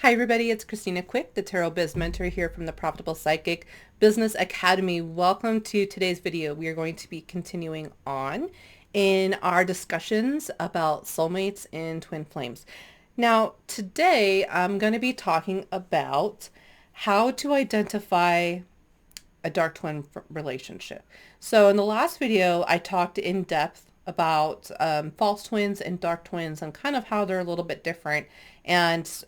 Hi everybody, it's Christina Quick, the Tarot Biz Mentor here from the Profitable Psychic Business Academy. Welcome to today's video. We are going to be continuing on in our discussions about soulmates and twin flames. Now, today I'm going to be talking about how to identify a dark twin relationship. So in the last video, I talked in depth about false twins and dark twins and kind of how they're a little bit different, and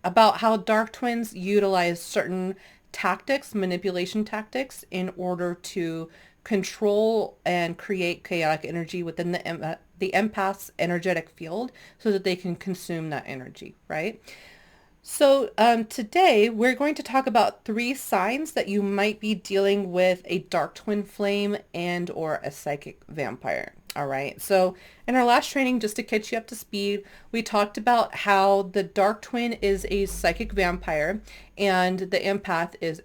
about how dark twins utilize certain tactics, manipulation tactics, in order to control and create chaotic energy within the empath's energetic field so that they can consume that energy, right? So today we're going to talk about 3 signs that you might be dealing with a dark twin flame and or a psychic vampire. All right. So in our last training, just to catch you up to speed, we talked about how the dark twin is a psychic vampire and the empath is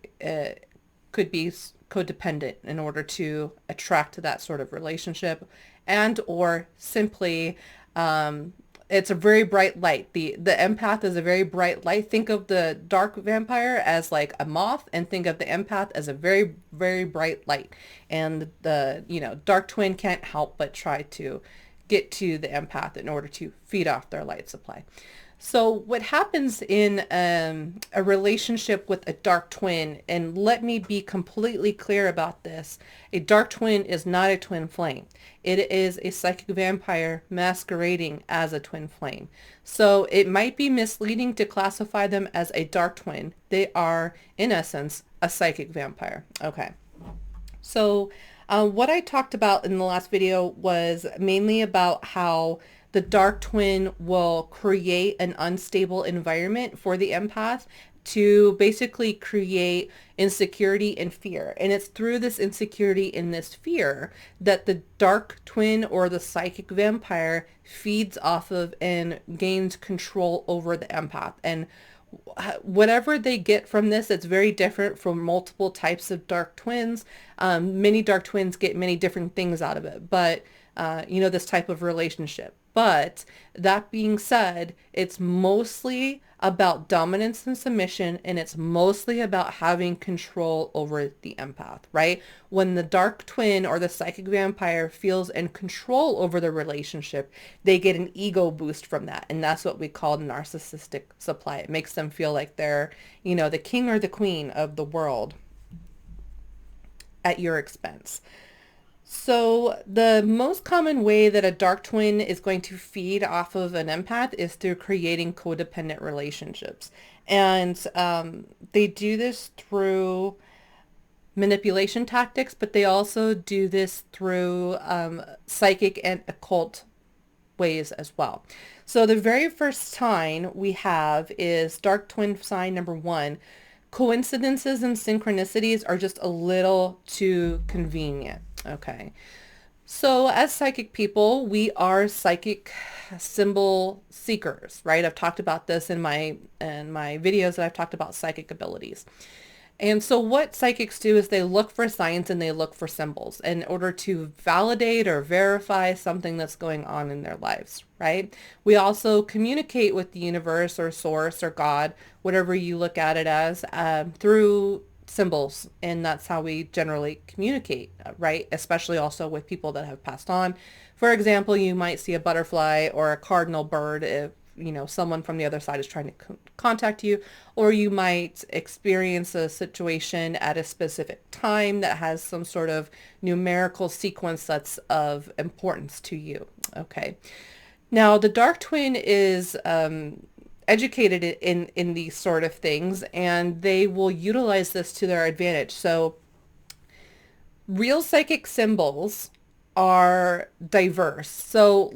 could be codependent in order to attract that sort of relationship, and or simply it's a very bright light. The empath is a very bright light. Think of the dark vampire as like a moth, and think of the empath as a very, very bright light. And the, dark twin can't help but try to get to the empath in order to feed off their light supply. So what happens in a relationship with a dark twin, and let me be completely clear about this, a dark twin is not a twin flame. It is a psychic vampire masquerading as a twin flame. So it might be misleading to classify them as a dark twin. They are, in essence, a psychic vampire. Okay. So what I talked about in the last video was mainly about how the dark twin will create an unstable environment for the empath to basically create insecurity and fear. And it's through this insecurity and this fear that the dark twin or the psychic vampire feeds off of and gains control over the empath. And whatever they get from this, it's very different from multiple types of dark twins. Many dark twins get many different things out of it, but this type of relationship. But that being said, it's mostly about dominance and submission, and it's mostly about having control over the empath, right? When the dark twin or the psychic vampire feels in control over the relationship, they get an ego boost from that. And that's what we call narcissistic supply. It makes them feel like they're, the king or the queen of the world at your expense. So the most common way that a dark twin is going to feed off of an empath is through creating codependent relationships. And they do this through manipulation tactics, but they also do this through psychic and occult ways as well. So the very first sign we have is dark twin sign number 1. Coincidences and synchronicities are just a little too convenient. Okay. So as psychic people, we are psychic symbol seekers, right? I've talked about this in my videos that I've talked about psychic abilities. And so what psychics do is they look for signs and they look for symbols in order to validate or verify something that's going on in their lives, right? We also communicate with the universe or source or God, whatever you look at it as, through symbols. And that's how we generally communicate, right? Especially also with people that have passed on. For example, you might see a butterfly or a cardinal bird if someone from the other side is trying to contact you, or you might experience a situation at a specific time that has some sort of numerical sequence that's of importance to you. Okay. Now, the dark twin is educated in these sort of things, and they will utilize this to their advantage. So real psychic symbols are diverse. So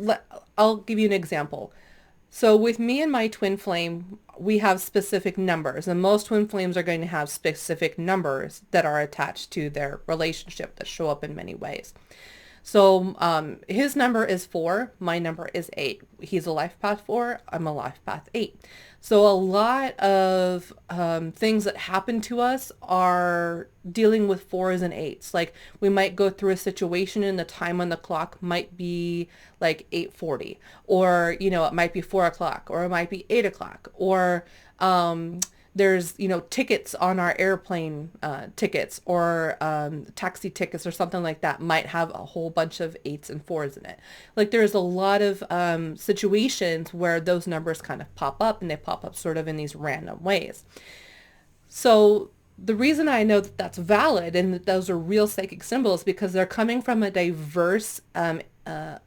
I'll give you an example. So with me and my twin flame, we have specific numbers, and most twin flames are going to have specific numbers that are attached to their relationship that show up in many ways. So his number is 4, my number is 8. He's a life path 4, I'm a life path 8. So a lot of things that happen to us are dealing with 4s and 8s. Like we might go through a situation and the time on the clock might be like 8:40, or, you know, it might be 4 o'clock, or it might be 8 o'clock, or there's, you know, tickets on our airplane tickets, or taxi tickets or something like that might have a whole bunch of 8s and 4s in it. Like there's a lot of situations where those numbers kind of pop up, and they pop up sort of in these random ways. So the reason I know that that's valid and that those are real psychic symbols, because they're coming from a diverse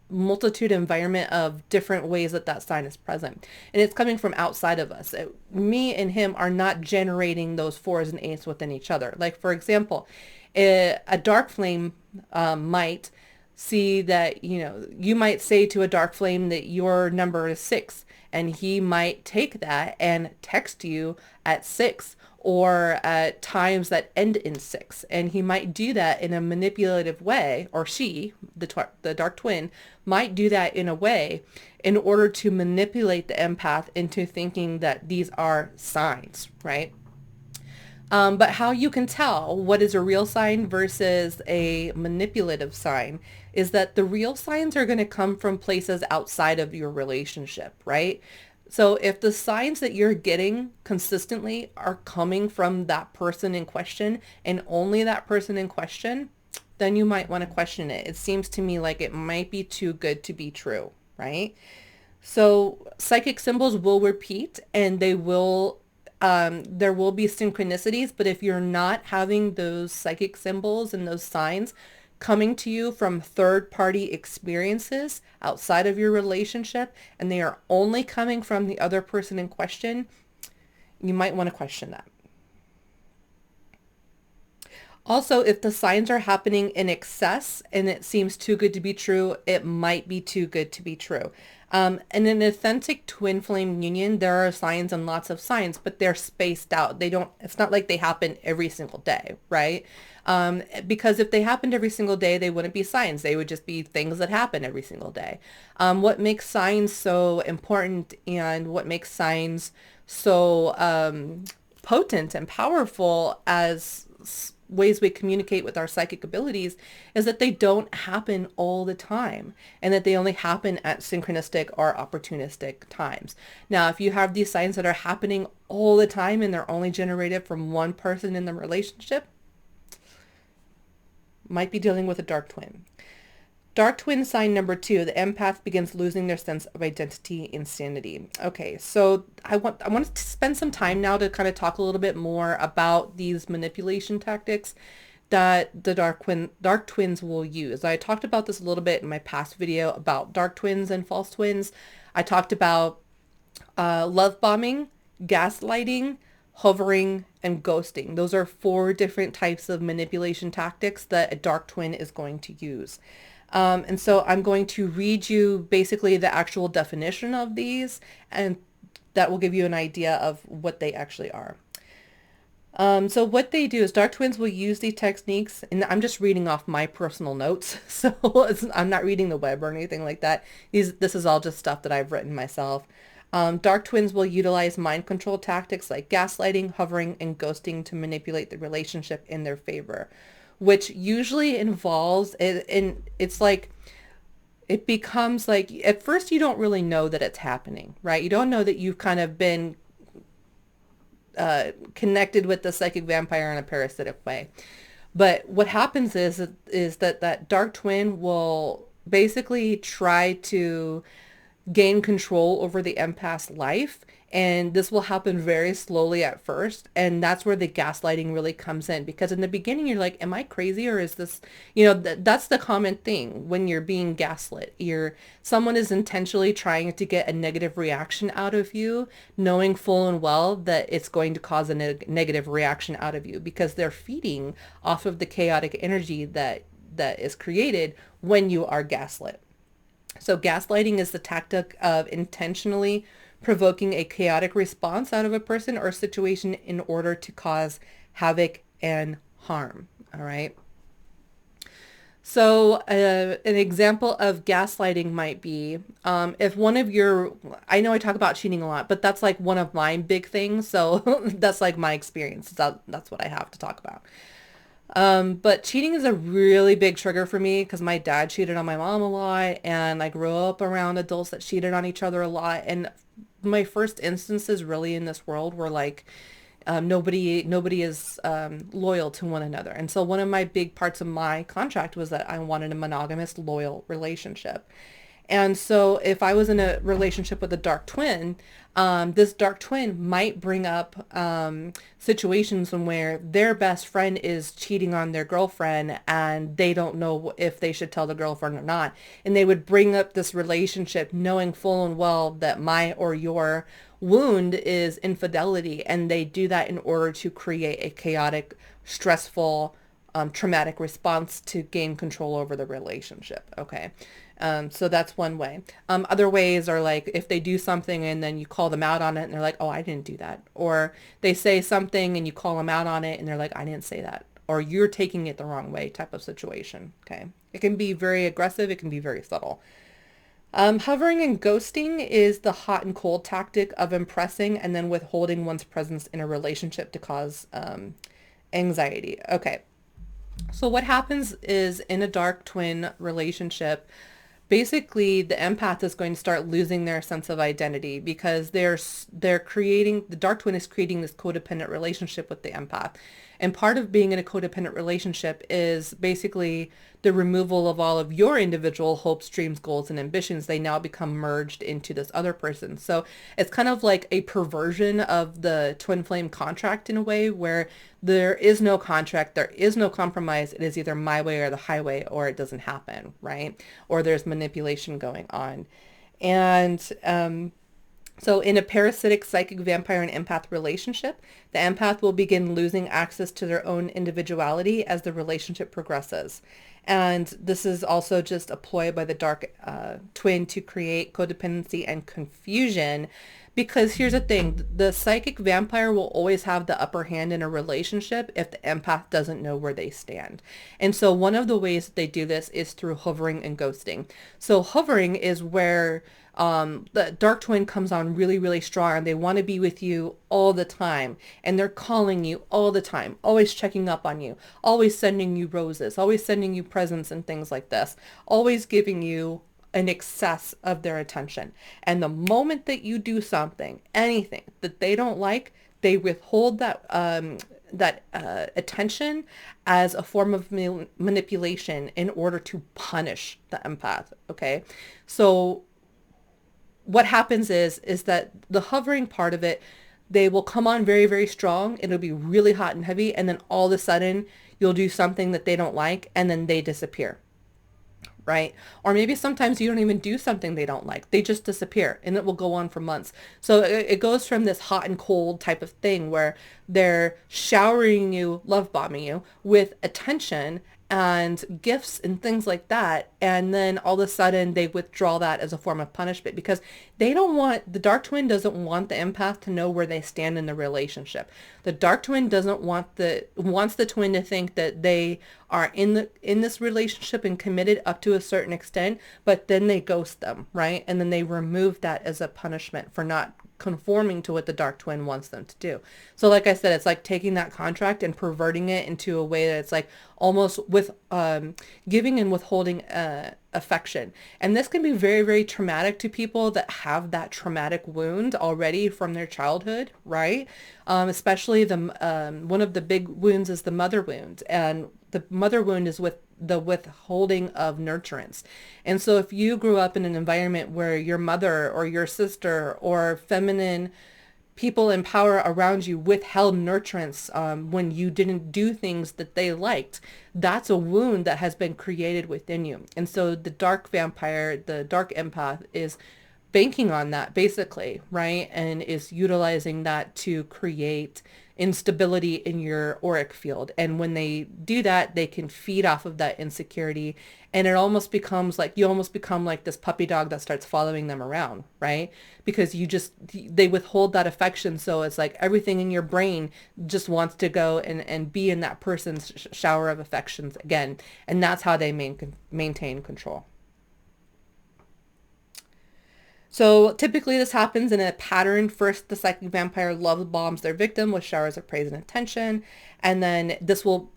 multitude environment of different ways that that sign is present. And it's coming from outside of us. Me and him are not generating those 4s and 8s within each other. Like, for example, a dark flame might see that, you know, you might say to a dark flame that your number is 6, and he might take that and text you at 6, or at times that end in 6. And he might do that in a manipulative way, or she, the dark twin, might do that in a way in order to manipulate the empath into thinking that these are signs, right? But how you can tell what is a real sign versus a manipulative sign is that the real signs are going to come from places outside of your relationship, right? So if the signs that you're getting consistently are coming from that person in question, and only that person in question, then you might want to question it. It seems to me like it might be too good to be true, right? So psychic symbols will repeat, and they will there will be synchronicities, but if you're not having those psychic symbols and those signs coming to you from third-party experiences outside of your relationship, and they are only coming from the other person in question, you might want to question that. Also, if the signs are happening in excess and it seems too good to be true, it might be too good to be true. In an authentic twin flame union, there are signs and lots of signs, but they're spaced out. It's not like they happen every single day, right? Because if they happened every single day, they wouldn't be signs. They would just be things that happen every single day. What makes signs so important, and what makes signs so potent and powerful as ways we communicate with our psychic abilities, is that they don't happen all the time, and that they only happen at synchronistic or opportunistic times. Now, if you have these signs that are happening all the time and they're only generated from one person in the relationship, might be dealing with a dark twin. Dark twin sign number 2, the empath begins losing their sense of identity and sanity. Okay, so I want to spend some time now to kind of talk a little bit more about these manipulation tactics that the dark twins will use. I talked about this a little bit in my past video about dark twins and false twins. I talked about love bombing, gaslighting, hovering, and ghosting. Those are 4 different types of manipulation tactics that a dark twin is going to use. And so I'm going to read you basically the actual definition of these, and that will give you an idea of what they actually are. So what they do is dark twins will use these techniques, and I'm just reading off my personal notes, so I'm not reading the web or anything like that. This is all just stuff that I've written myself. Dark twins will utilize mind control tactics like gaslighting, hovering, and ghosting to manipulate the relationship in their favor, which usually involves, and it's like, it becomes like, at first you don't really know that it's happening, right? You don't know that you've kind of been connected with the psychic vampire in a parasitic way. But what happens is that dark twin will basically try to gain control over the empath's life, and this will happen very slowly at first, and that's where the gaslighting really comes in, because in the beginning you're like, am I crazy, or is this, you know, that's the common thing when you're being gaslit. Someone is intentionally trying to get a negative reaction out of you, knowing full and well that it's going to cause a negative reaction out of you, because they're feeding off of the chaotic energy that is created when you are gaslit. So gaslighting is the tactic of intentionally provoking a chaotic response out of a person or situation in order to cause havoc and harm. All right. So an example of gaslighting might be if one of your, I know I talk about cheating a lot, but that's like one of my big things. So that's like my experience. That's what I have to talk about. But cheating is a really big trigger for me because my dad cheated on my mom a lot, and I grew up around adults that cheated on each other a lot. And my first instances really in this world were like nobody is loyal to one another. And so one of my big parts of my contract was that I wanted a monogamous, loyal relationship. And so if I was in a relationship with a dark twin, this dark twin might bring up situations where their best friend is cheating on their girlfriend and they don't know if they should tell the girlfriend or not. And they would bring up this relationship knowing full and well that my or your wound is infidelity. And they do that in order to create a chaotic, stressful, traumatic response to gain control over the relationship. Okay. So that's one way. Other ways are like if they do something and then you call them out on it and they're like, oh, I didn't do that. Or they say something and you call them out on it and they're like, I didn't say that. Or you're taking it the wrong way type of situation. Okay. It can be very aggressive. It can be very subtle. Hovering and ghosting is the hot and cold tactic of impressing and then withholding one's presence in a relationship to cause anxiety. Okay. So what happens is in a dark twin relationship, basically the empath is going to start losing their sense of identity because they're creating, the dark twin is creating this codependent relationship with the empath. And part of being in a codependent relationship is basically the removal of all of your individual hopes, dreams, goals, and ambitions. They now become merged into this other person. So it's kind of like a perversion of the twin flame contract in a way where there is no contract, there is no compromise. It is either my way or the highway, or it doesn't happen, right? Or there's manipulation going on. And so in a parasitic psychic vampire and empath relationship, the empath will begin losing access to their own individuality as the relationship progresses. And this is also just a ploy by the dark twin to create codependency and confusion. Because here's the thing, the psychic vampire will always have the upper hand in a relationship if the empath doesn't know where they stand. And so one of the ways that they do this is through hovering and ghosting. So hovering is where the dark twin comes on really, really strong and they want to be with you all the time. And they're calling you all the time, always checking up on you, always sending you roses, always sending you presents and things like this, always giving you an excess of their attention. And the moment that you do something, anything that they don't like, they withhold that attention as a form of manipulation in order to punish the empath. Okay, so what happens is that the hovering part of it, they will come on very, very strong. It'll be really hot and heavy. And then all of a sudden you'll do something that they don't like and then they disappear. Right? Or maybe sometimes you don't even do something they don't like. They just disappear and it will go on for months. So it goes from this hot and cold type of thing where they're showering you, love bombing you with attention and gifts and things like that. And then all of a sudden they withdraw that as a form of punishment because they don't want, the dark twin doesn't want the empath to know where they stand in the relationship. The dark twin doesn't want wants the twin to think that they are in this relationship and committed up to a certain extent, but then they ghost them, right? And then they remove that as a punishment for not conforming to what the dark twin wants them to do. So like I said, it's like taking that contract and perverting it into a way that it's like almost with giving and withholding affection. And this can be very, very traumatic to people that have that traumatic wound already from their childhood, right? Especially one of the big wounds is the mother wound. And the mother wound is with the withholding of nurturance. And so if you grew up in an environment where your mother or your sister or feminine people in power around you withheld nurturance when you didn't do things that they liked, that's a wound that has been created within you. And so the dark vampire, the dark empath is banking on that basically, right? And is utilizing that to create instability in your auric field. And when they do that, they can feed off of that insecurity. And it almost becomes like, you almost become like this puppy dog that starts following them around, right? Because they withhold that affection. So it's like everything in your brain just wants to go and be in that person's shower of affections again. And that's how they maintain control. So typically this happens in a pattern. First, the psychic vampire love bombs their victim with showers of praise and attention, and then this will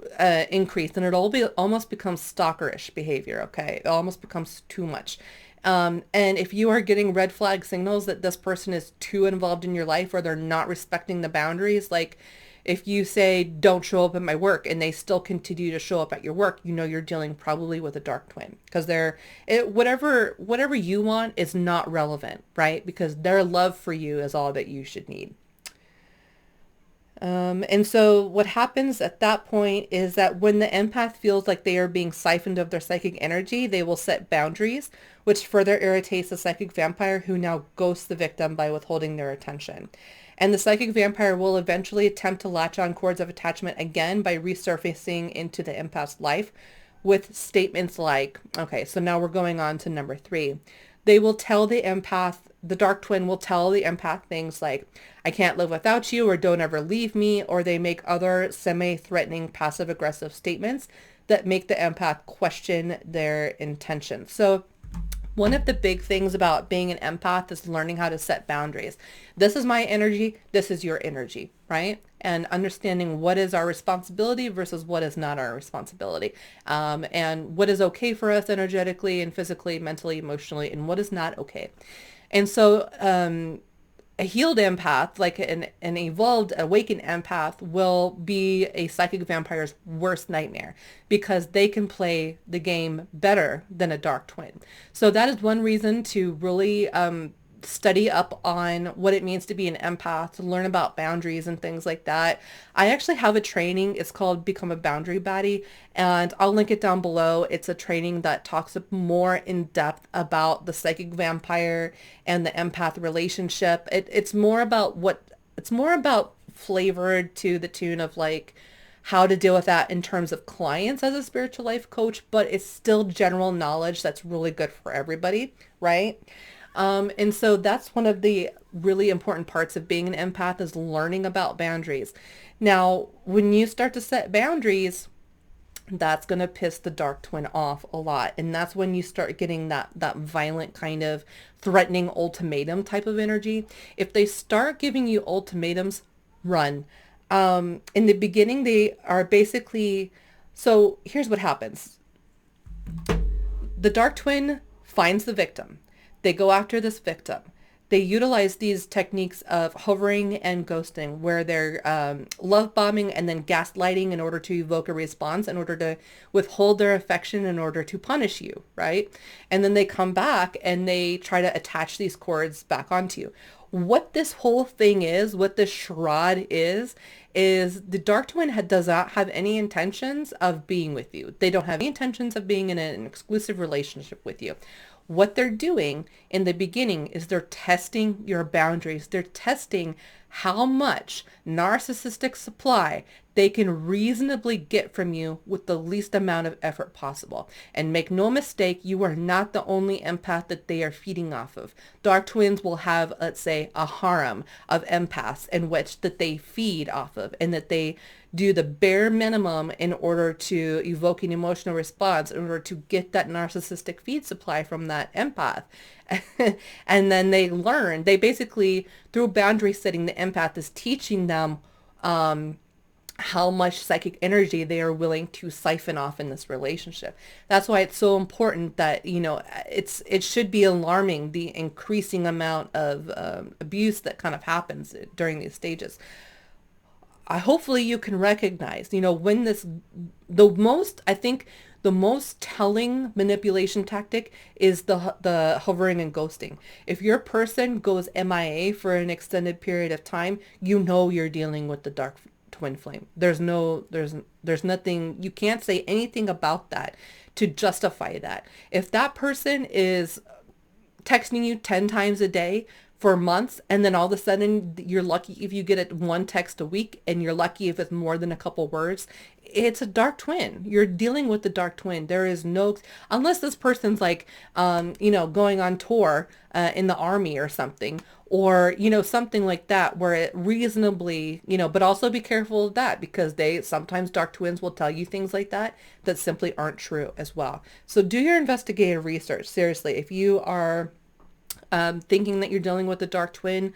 increase, and it'll almost becomes stalkerish behavior, okay? It almost becomes too much. And if you are getting red flag signals that this person is too involved in your life or they're not respecting the boundaries, like if you say, don't show up at my work and they still continue to show up at your work, you know you're dealing probably with a dark twin because whatever you want is not relevant, right? Because their love for you is all that you should need. And so what happens at that point is that when the empath feels like they are being siphoned of their psychic energy, they will set boundaries, which further irritates the psychic vampire, who now ghosts the victim by withholding their attention. And the psychic vampire will eventually attempt to latch on cords of attachment again by resurfacing into the empath's life with statements like, okay, so now we're going on to number 3. They will tell the dark twin will tell the empath things like, I can't live without you, or don't ever leave me, or they make other semi-threatening passive-aggressive statements that make the empath question their intentions. So one of the big things about being an empath is learning how to set boundaries. This is my energy. This is your energy, right? And understanding what is our responsibility versus what is not our responsibility. And what is okay for us energetically and physically, mentally, emotionally, and what is not okay. And so a healed empath, like an evolved, awakened empath, will be a psychic vampire's worst nightmare because they can play the game better than a dark twin. So that is one reason to really study up on what it means to be an empath, to learn about boundaries and things like that. I actually have a training. It's called Become a Boundary Baddie, and I'll link it down below. It's a training that talks more in depth about the psychic vampire and the empath relationship. It's more about flavored to the tune of like how to deal with that in terms of clients as a spiritual life coach, but it's still general knowledge that's really good for everybody, right? And so that's one of the really important parts of being an empath, is learning about boundaries. Now, when you start to set boundaries, that's going to piss the dark twin off a lot. And that's when you start getting that violent kind of threatening ultimatum type of energy. If they start giving you ultimatums, run. In the beginning, they are basically, so here's what happens. The dark twin finds the victim. They go after this victim. They utilize these techniques of hovering and ghosting, where they're love bombing and then gaslighting in order to evoke a response, in order to withhold their affection, in order to punish you, right? And then they come back and they try to attach these cords back onto you. What this whole thing is, what this charade is the dark twin does not have any intentions of being with you. They don't have any intentions of being in an exclusive relationship with you. What they're doing in the beginning is they're testing your boundaries. They're testing how much narcissistic supply they can reasonably get from you with the least amount of effort possible. And make no mistake, you are not the only empath that they are feeding off of. Dark twins will have, let's say, a harem of empaths in which that they feed off of, and that they do the bare minimum in order to evoke an emotional response, in order to get that narcissistic feed supply from that empath. And then they basically, through boundary setting, the empath is teaching them how much psychic energy they are willing to siphon off in this relationship. That's why it's so important that, it should be alarming, the increasing amount of abuse that kind of happens during these stages. Hopefully you can recognize, when I think the most telling manipulation tactic is the hovering and ghosting. If your person goes MIA for an extended period of time, you're dealing with the dark twin flame. There's nothing, you can't say anything about that to justify that. If that person is texting you 10 times a day for months, and then all of a sudden you're lucky if you get it one text a week, and you're lucky if it's more than a couple words. It's a dark twin. You're dealing with the dark twin. There is no, unless this person's like, going on tour in the army or something, or, something like that, where it reasonably, but also be careful of that, because sometimes dark twins will tell you things like that simply aren't true as well. So do your investigative research. Seriously, if you are thinking that you're dealing with a dark twin,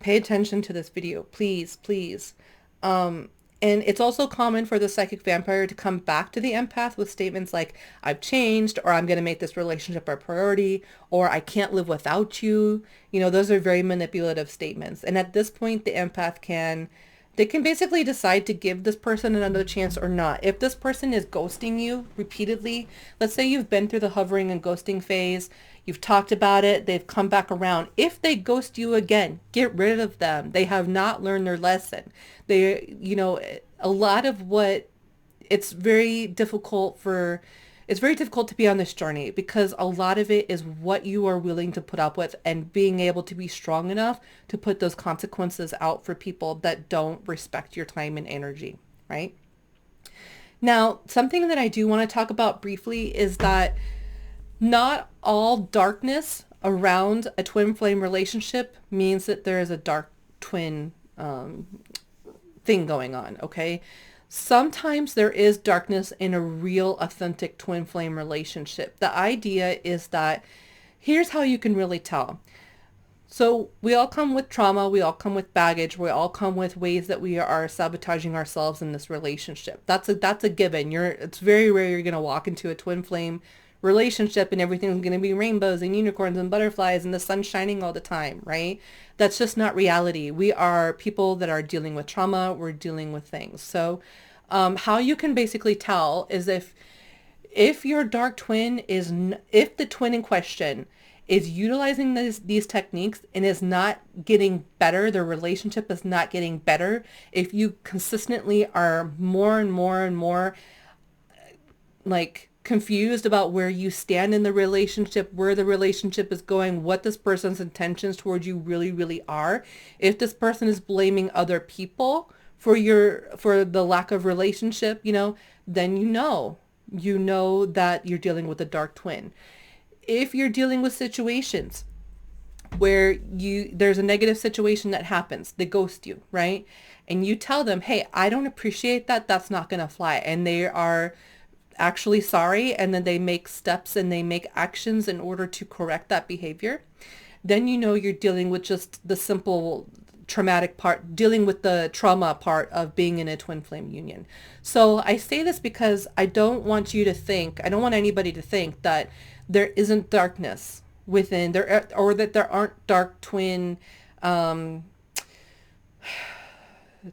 pay attention to this video, please, please. And it's also common for the psychic vampire to come back to the empath with statements like, I've changed, or I'm going to make this relationship a priority, or I can't live without you. Those are very manipulative statements. And at this point, the empath can basically decide to give this person another chance or not. If this person is ghosting you repeatedly, let's say you've been through the hovering and ghosting phase, you've talked about it, they've come back around. If they ghost you again, get rid of them. They have not learned their lesson. A lot of what it's very difficult to be on this journey, because a lot of it is what you are willing to put up with, and being able to be strong enough to put those consequences out for people that don't respect your time and energy, right? Now, something that I do want to talk about briefly is that not all darkness around a twin flame relationship means that there is a dark twin thing going on, okay? Sometimes there is darkness in a real authentic twin flame relationship. The idea is that here's how you can really tell. So we all come with trauma, we all come with baggage, we all come with ways that we are sabotaging ourselves in this relationship. That's a given. It's very rare you're going to walk into a twin flame relationship and everything's going to be rainbows and unicorns and butterflies and the sun shining all the time, right? That's just not reality. We are people that are dealing with trauma. We're dealing with things. So how you can basically tell is if your dark twin if the twin in question is utilizing these techniques and is not getting better, their relationship is not getting better, if you consistently are more and more and more like confused about where you stand in the relationship, where the relationship is going, what this person's intentions towards you really, really are. If this person is blaming other people for the lack of relationship, then you know that you're dealing with a dark twin. If you're dealing with situations where there's a negative situation that happens, they ghost you, right? And you tell them, hey, I don't appreciate that. That's not going to fly. And they are actually sorry, and then they make steps and they make actions in order to correct that behavior, then you're dealing with just the simple traumatic part, dealing with the trauma part of being in a twin flame union. So I say this because I don't want anybody to think that there isn't darkness within there, or that there aren't dark twin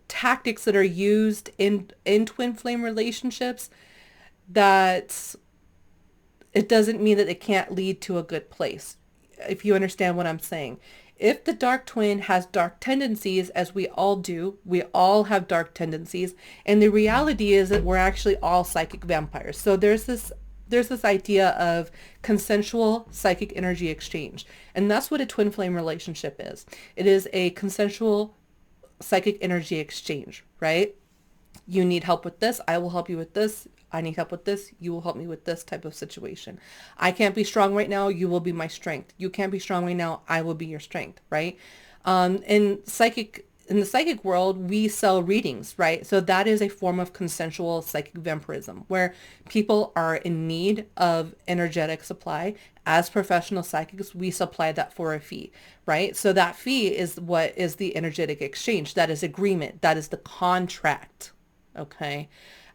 tactics that are used in twin flame relationships. That it doesn't mean that it can't lead to a good place, if you understand what I'm saying. If the dark twin has dark tendencies, as we all do, we all have dark tendencies, and the reality is that we're actually all psychic vampires. So there's this idea of consensual psychic energy exchange, and that's what a twin flame relationship is. It is a consensual psychic energy exchange, right? You need help with this, I will help you with this. I need help with this, you will help me with this type of situation. I can't be strong right now, you will be my strength. You can't be strong right now, I will be your strength, right? In the psychic world, we sell readings, right? So that is a form of consensual psychic vampirism, where people are in need of energetic supply. As professional psychics, we supply that for a fee, right? So that fee is what is the energetic exchange. That is agreement. That is the contract, okay?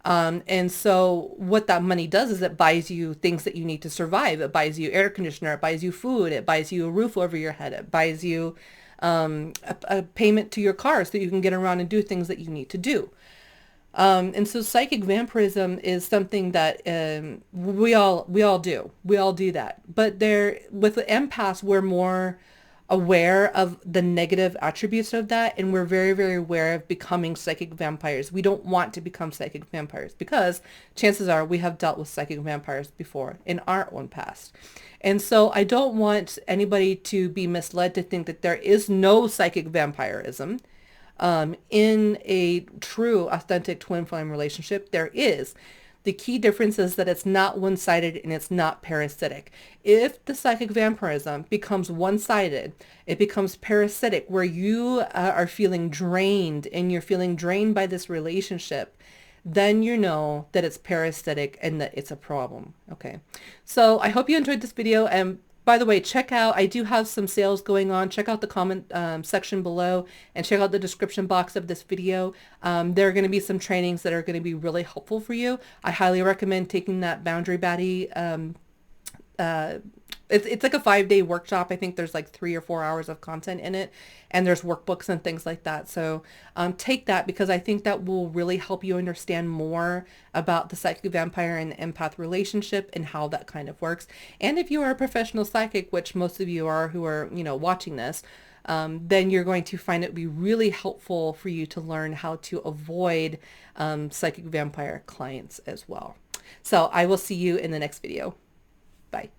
And so what that money does is it buys you things that you need to survive. It buys you air conditioner, it buys you food, it buys you a roof over your head, it buys you a payment to your car so that you can get around and do things that you need to do. And so psychic vampirism is something that we all do. We all do that. But with the empaths, we're more aware of the negative attributes of that, and we're very, very aware of becoming psychic vampires. We don't want to become psychic vampires because chances are we have dealt with psychic vampires before in our own past. And so I don't want anybody to be misled to think that there is no psychic vampirism. In a true, authentic twin flame relationship, there is. The key difference is that it's not one-sided and it's not parasitic. If the psychic vampirism becomes one-sided, it becomes parasitic, where you are feeling drained and you're feeling drained by this relationship, then you know that it's parasitic and that it's a problem. Okay. So I hope you enjoyed this video. And by the way, check out, I do have some sales going on. Check out the comment section below and check out the description box of this video. There are going to be some trainings that are going to be really helpful for you. I highly recommend taking that Boundary Baddie it's like a 5-day workshop. I think there's like 3 or 4 hours of content in it, and there's workbooks and things like that. So take that, because I think that will really help you understand more about the psychic vampire and the empath relationship and how that kind of works. And if you are a professional psychic, which most of you are who are, watching this, then you're going to find it be really helpful for you to learn how to avoid psychic vampire clients as well. So I will see you in the next video. Bye.